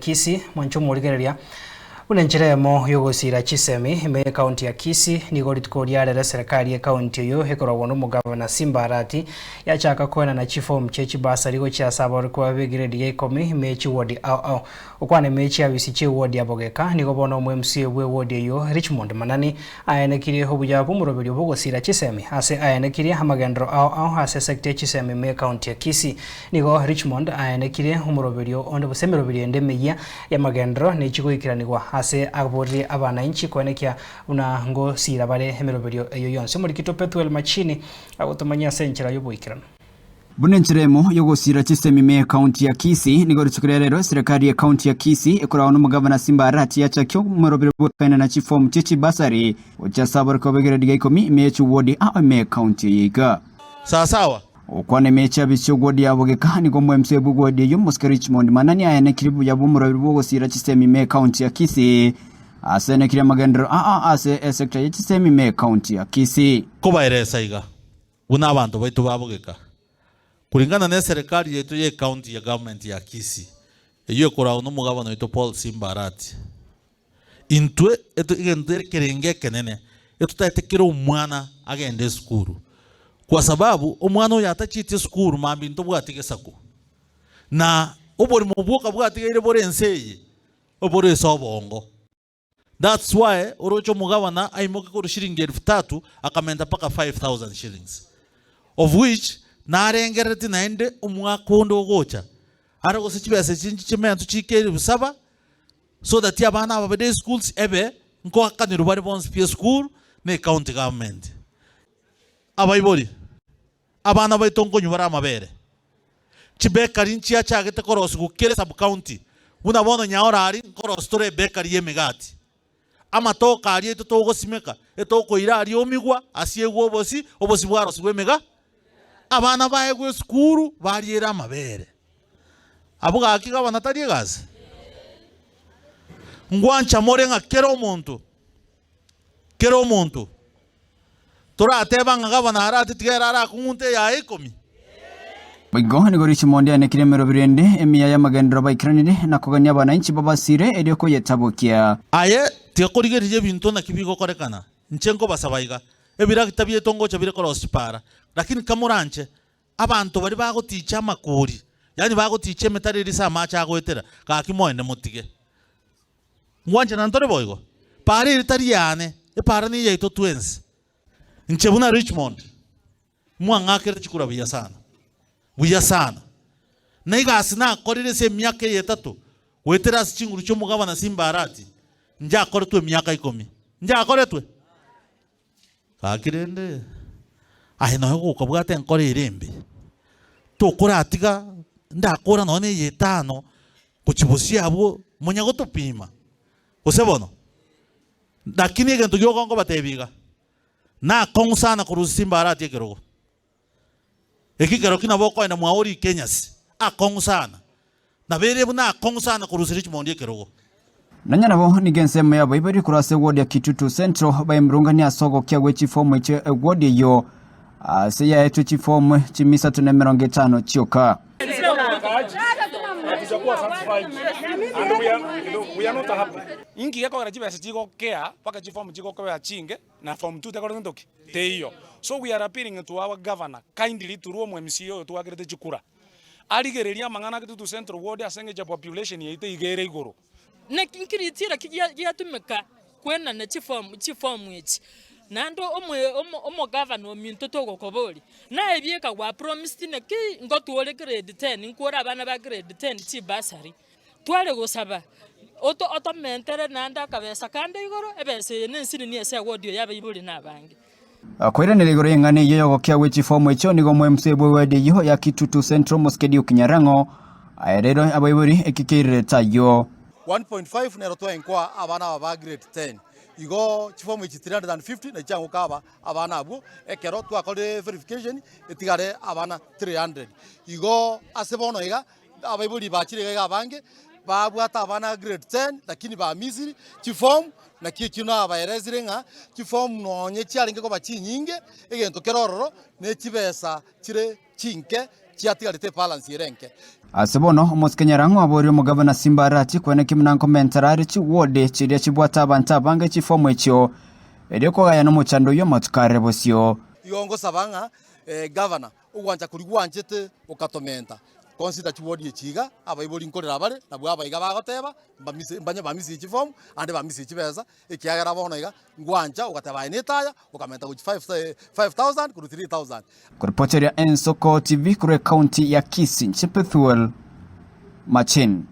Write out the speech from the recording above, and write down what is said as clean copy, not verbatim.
Kisii mwanchomo uligereria unencheremo yogosira Chisemi me county ya Kisii nigo ritkoria serikali ya county yo hekoragwo no mugavana Simba Arati yachaka kwena na chief omchechi basari go cha sabor kwa begiredi ya 10 mechi wodi au ukwane mechi ya bisiche wodi ya Bogeka nigo bono MCA we wodi yo Richmond Manani ayenekire hobuja bumuroberi bogosira Chisemi ase ayenekire hamagendro au ase sector Chisemi me county ya Kisii nigo Richmond ayenekire umuroberi onde busemeroberi endemeya ya magendro ne chigo ikiranirwa ase abori abananchi kwenekia una ngo sira bare hemeroberio eyo yonse muri kito Petuel Machini agotomanya senchera yoboikirana Bunencheremo yogosira Chisemi me county ya Kisii nigo ritukurerero serikali ya county ya Kisii ekora ono mugavana Simba Arati yachakyo murobero botkaina na chief omchechi basari ocha sabar ko begere diga 10 mechi wodi a me county yiga sawa okwane mechi abisyo wodi ya Bogeka nigo MCA bugodi yo Mosque Richmond Manani ayene kiribu ya bumurobero bogosira Chisemi me county ya Kisii asene kiri magendero ase sector ya Chisemi me county ya Kisii kubairesa iga una abantu baitu babogeka kulingana na serikali yetu ye county ya government ya Kisii eyo kora no mugabano yetu Paul Simba Arati intwe eto igende kerenge kenene eto tatekero umwana agende skuru kwa sababu umwana yatachite skuru mambi ntobwatike sako na obori mubuka bwatike ile bore enseye obore sobongo. That's why orocho mugabana aimoke ko shilingi 3000 akamenda paka 5000 shillings of which narengereti naende umwakondo gocha arago sichibese chinchi chimento chikeri busaba so that yabana abade schools ebe nko akaniro bari bonse pie school ne county government abayibori abana baitongo nyubara amabere chibekari nchi achagete koros gukere sub county unabona nyaora ari koros tore bekari yemegati amatoka ari eto simeka etoko irari omigwa asiegwo obosi bwarosi bwemega abana bae gwe skuru bariera amabere abuga akiga banatari gazi ngwancha morenga kero muntu turateba ngabana arati tigera ara kunte ya 10 Bigo nigo Richmond yanekire merobirende emiya ya magendero baikranire nakoganya abananchi babasire erioko yetabokia aye tiakorigerije bintu na kibigo korekana nchenko basabaiga ebira kitabye tongo chabire korosipara lakini kamuranche abantu bari bagoticha makuri yani bagotiche metariri sa macha agwetera kakimoende mutige ngwanje nantore boygo pare ritari yane e para ni yeito twins nchebuna Richmond mwangakere chikura buya sana naiga na korire se myaka yetatu wetera chinguru cyo mugabana Simba Arati nja koretwe myaka 10 nja koretwe kakirende ahino huko bwate nkore irembe tokora atiga ndakora none yetano kuchibusi abo munyago tupima usebono lakini egento gyo ngo batebiga na konsana ku Simba Arati ekero ekikero kinaboko ina mwaori Kenyas akonsana na bere buna akonsana ku Richmond ekero nanya nabo nigensema yabo ibari kurase ward ya Kitutu Central bayimrungani asogo kyagwe chifomu eche ward yo seya etu chifomu chimisa 250 chioka we are not happy ingi yako karajiba sijiko kea paka chifomu jiko kwa chinge na form 2 takoro ndoki teyo so we are appealing to our governor kindly to ruo MCA to agrete chikura aligereria mangana Kitutu Central ward asenge cha population yeite igere igoro na kinkiritira kiyatumeka kwena na chifomu echi nando omo governor ominto togo koboli na ebieka wa promise ne ki ngotuole grade 10 nkora abana ba grade 10 chi basari twale gosaba oto mentere nanda kabesa kande igoro ebese nensiri ni ese wodio yabe ibuli nabange akwira neligoro yengane yogo kyawe chifomu echo nigo MCA bwede yo ya Kitutu Central Mosque Kinyarango ayerero abayiburi ekikirire tayo 1.5 nerotwa enkwa abana ba grade 10 igo chifomu echi 350 na chango kaba abana abo ekero twakore verification etigare abana 300 igo asebono iga abayibuli bachire ga bange babwata abana grade 10 lakini ba Misiri chifomu na kino abayerezire nga chifomu nonye chiaringe ko bachinyinge egento kerororo ne chibesa chire chinke chiatigarite balance irenke asebono omusikenyarang'o aborio omugavana Simba Arati kwene kimunanko mentarari chiwode chiria chibwata abantu abange chifomu ekyo erio kogaya n'omuchando yo matukare bosio yongo sabanga governor ugwanja kuri gwanjete ukatomenta consider chiwodi echiga abaibori nkorera bare nabwo abaiga bagoteba mbanye bamisi chifomu ande bamisi chibeza ekiagera bono iga ngwanja ugateba inetaya ukamenta ku 5000 kuri 3000 kuripoteria Ensoko TV kure county ya Kisii Chepethuel Machin.